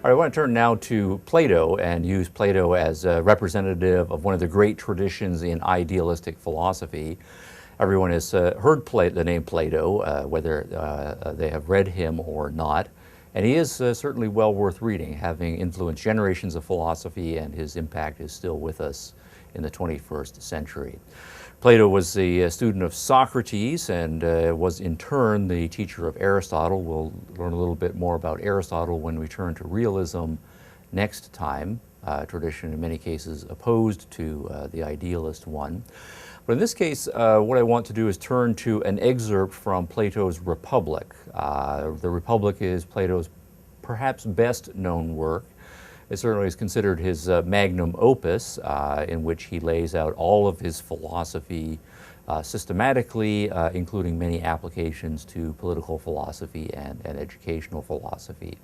All right, I want to turn now to Plato and use Plato as a representative of one of the great traditions in idealistic philosophy. Everyone has heard the name Plato, whether they have read him or not. And he is certainly well worth reading, having influenced generations of philosophy, and his impact is still with us in the 21st century. Plato was the student of Socrates and was in turn the teacher of Aristotle. We'll learn a little bit more about Aristotle when we turn to realism next time, tradition in many cases opposed to the idealist one. But in this case, what I want to do is turn to an excerpt from Plato's Republic. The Republic is Plato's perhaps best known work. It certainly is considered his magnum opus, in which he lays out all of his philosophy systematically, including many applications to political philosophy and educational philosophy.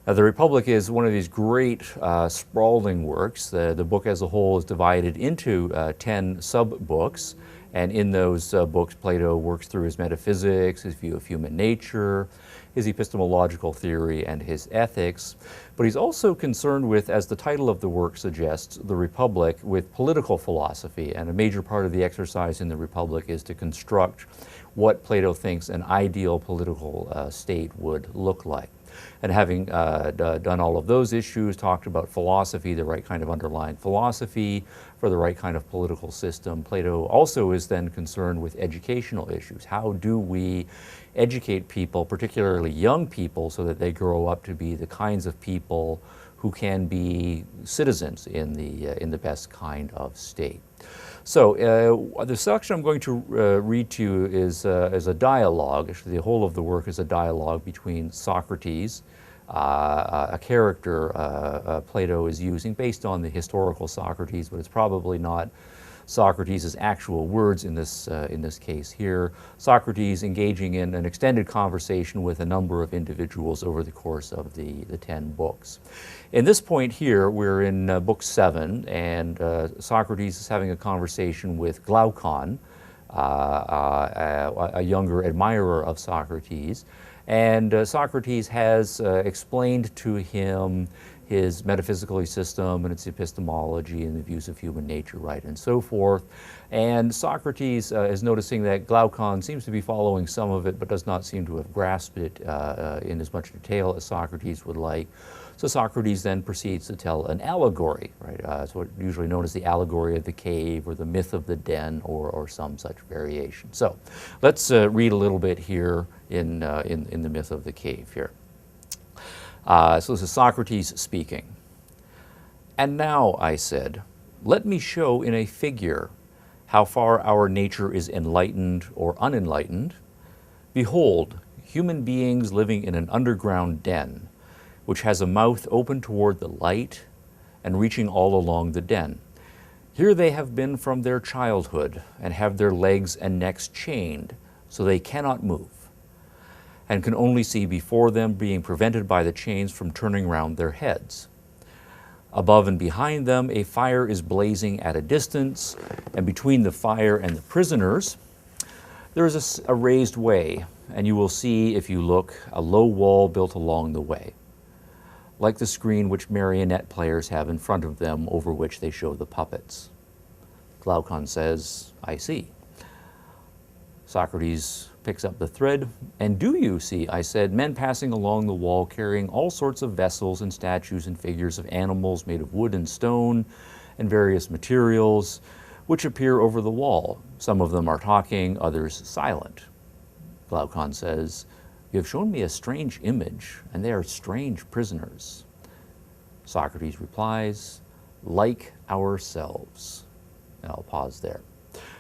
The Republic is one of these great sprawling works. The book as a whole is divided into 10 sub-books, and in those books Plato works through his metaphysics, his view of human nature, his epistemological theory, and his ethics. But he's also concerned with, as the title of the work suggests, the Republic, with political philosophy. And a major part of the exercise in the Republic is to construct what Plato thinks an ideal political state would look like. And having done all of those issues, talked about philosophy, the right kind of underlying philosophy for the right kind of political system, Plato also is then concerned with educational issues. How do we educate people, particularly young people, so that they grow up to be the kinds of people who can be citizens in the best kind of state? So the section I'm going to read to you is a dialogue. Actually, the whole of the work is a dialogue between Socrates, a character Plato is using based on the historical Socrates, but it's probably not Socrates' actual words in this case here. Socrates engaging in an extended conversation with a number of individuals over the course of the 10 books. In this point here, we're in book 7, and Socrates is having a conversation with Glaucon, a younger admirer of Socrates. And Socrates has explained to him his metaphysical system and its epistemology and the views of human nature, right, and so forth. And Socrates is noticing that Glaucon seems to be following some of it, but does not seem to have grasped it in as much detail as Socrates would like. So Socrates then proceeds to tell an allegory, right? It's what usually known as the allegory of the cave or the myth of the den or some such variation. So let's read a little bit here in the myth of the cave here. So this is Socrates speaking. "And now," I said, "let me show in a figure how far our nature is enlightened or unenlightened. Behold, human beings living in an underground den, which has a mouth open toward the light and reaching all along the den. Here they have been from their childhood and have their legs and necks chained, so they cannot move, and can only see before them, being prevented by the chains from turning round their heads. Above and behind them a fire is blazing at a distance, and between the fire and the prisoners there is a raised way, and you will see, if you look, a low wall built along the way, like the screen which marionette players have in front of them, over which they show the puppets." Glaucon says, "I see." Socrates picks up the thread. "And do you see," I said, "men passing along the wall carrying all sorts of vessels and statues and figures of animals made of wood and stone and various materials, which appear over the wall. Some of them are talking, others silent." Glaucon says, "You have shown me a strange image, and they are strange prisoners." Socrates replies, "Like ourselves." And I'll pause there.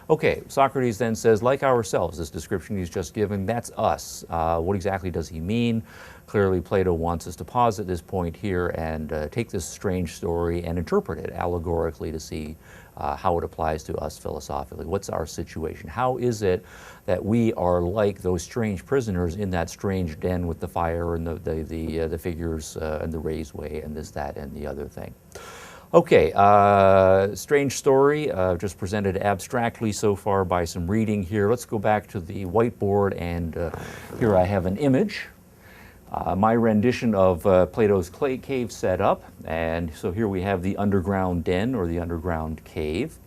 Okay, Socrates then says, like ourselves, this description he's just given, that's us. What exactly does he mean? Clearly, Plato wants us to pause at this point here and take this strange story and interpret it allegorically to see how it applies to us philosophically. What's our situation? How is it that we are like those strange prisoners in that strange den with the fire and the figures and the raised way and this, that, and the other thing? Okay, strange story, just presented abstractly so far by some reading here. Let's go back to the whiteboard, and here I have an image. My rendition of Plato's cave setup, and so here we have the underground den or the underground cave.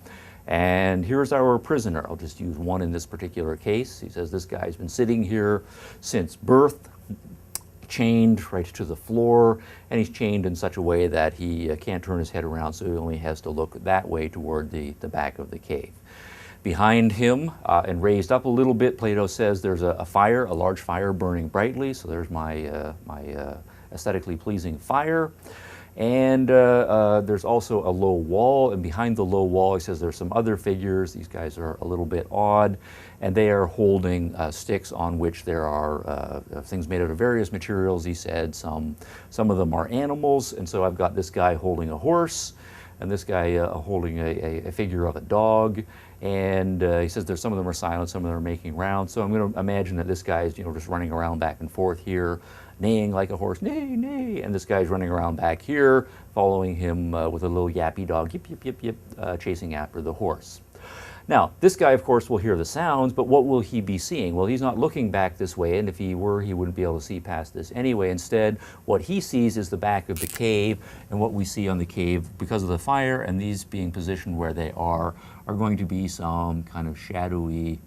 And here's our prisoner. I'll just use one in this particular case. He says this guy's been sitting here since birth, chained right to the floor, and he's chained in such a way that he can't turn his head around, so he only has to look that way toward the back of the cave. Behind him, and raised up a little bit, Plato says there's a fire, a large fire burning brightly, so there's my aesthetically pleasing fire. And there's also a low wall, and behind the low wall, he says there's some other figures. These guys are a little bit odd, and they are holding sticks on which there are things made out of various materials. He said some of them are animals, and so I've got this guy holding a horse, and this guy holding a figure of a dog. And he says there's some of them are silent, some of them are making rounds. So I'm going to imagine that this guy is, just running around back and forth here, neighing like a horse, neigh, neigh. And this guy's running around back here, following him with a little yappy dog, yip, yip, yip, yip, chasing after the horse. Now, this guy, of course, will hear the sounds, but what will he be seeing? Well, he's not looking back this way, and if he were, he wouldn't be able to see past this anyway. Instead, what he sees is the back of the cave, and what we see on the cave, because of the fire and these being positioned where they are going to be some kind of shadowy,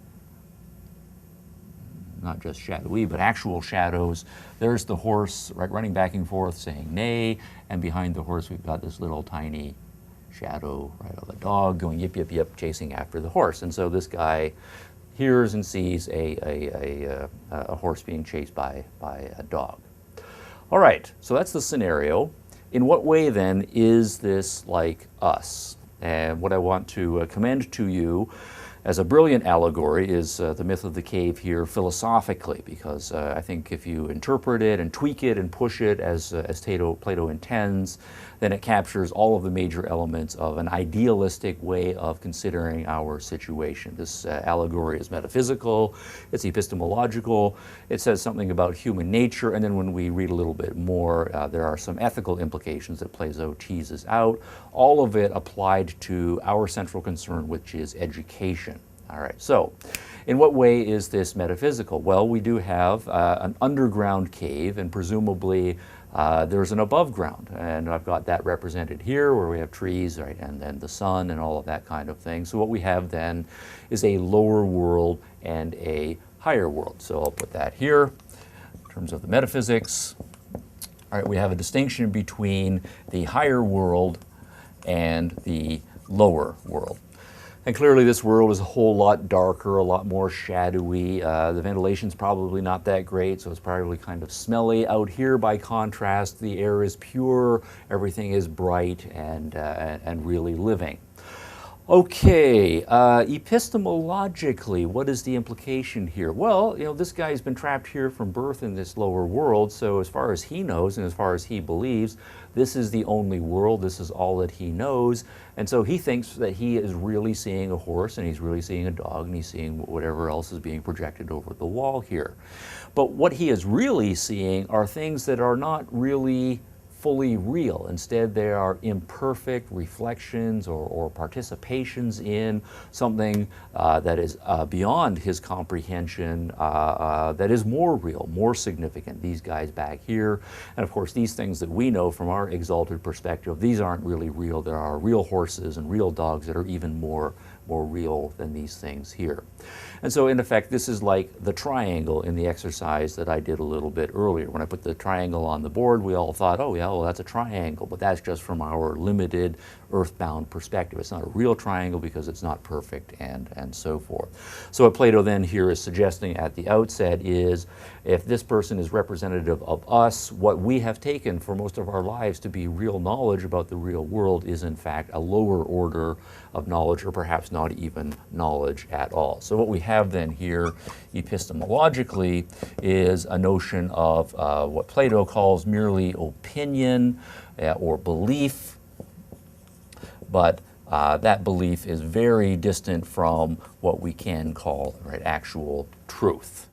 not just shadowy, but actual shadows. There's the horse running back and forth saying neigh, and behind the horse we've got this little tiny shadow of a dog going yip, yip, yip, chasing after the horse. And so this guy hears and sees a horse being chased by a dog. All right, so that's the scenario. In what way then is this like us? And what I want to commend to you as a brilliant allegory is the myth of the cave here philosophically, because I think if you interpret it and tweak it and push it as Plato intends, then it captures all of the major elements of an idealistic way of considering our situation. This allegory is metaphysical, it's epistemological, it says something about human nature, and then when we read a little bit more, there are some ethical implications that Plato teases out, all of it applied to our central concern, which is education. All right, so in what way is this metaphysical? Well, we do have an underground cave, and presumably there's an above ground, and I've got that represented here where we have trees, right, and then the sun and all of that kind of thing. So what we have then is a lower world and a higher world. So I'll put that here in terms of the metaphysics. All right, we have a distinction between the higher world and the lower world. And clearly this world is a whole lot darker, a lot more shadowy. The ventilation's probably not that great, so it's probably kind of smelly. Out here, by contrast, the air is pure, everything is bright and really living. Okay, epistemologically, what is the implication here? Well, this guy's been trapped here from birth in this lower world, so as far as he knows and as far as he believes, this is the only world, this is all that he knows, and so he thinks that he is really seeing a horse, and he's really seeing a dog, and he's seeing whatever else is being projected over the wall here. But what he is really seeing are things that are not really fully real. Instead, they are imperfect reflections or participations in something that is beyond his comprehension, that is more real, more significant. These guys back here, and of course these things that we know from our exalted perspective, these aren't really real. There are real horses and real dogs that are even more real than these things here. And so in effect, this is like the triangle in the exercise that I did a little bit earlier. When I put the triangle on the board, we all thought, oh yeah, well that's a triangle, but that's just from our limited earthbound perspective. It's not a real triangle because it's not perfect and so forth. So what Plato then here is suggesting at the outset is, if this person is representative of us, what we have taken for most of our lives to be real knowledge about the real world is in fact a lower order of knowledge, or perhaps not even knowledge at all. So what we have then here epistemologically is a notion of what Plato calls merely opinion or belief, but that belief is very distant from what we can call actual truth.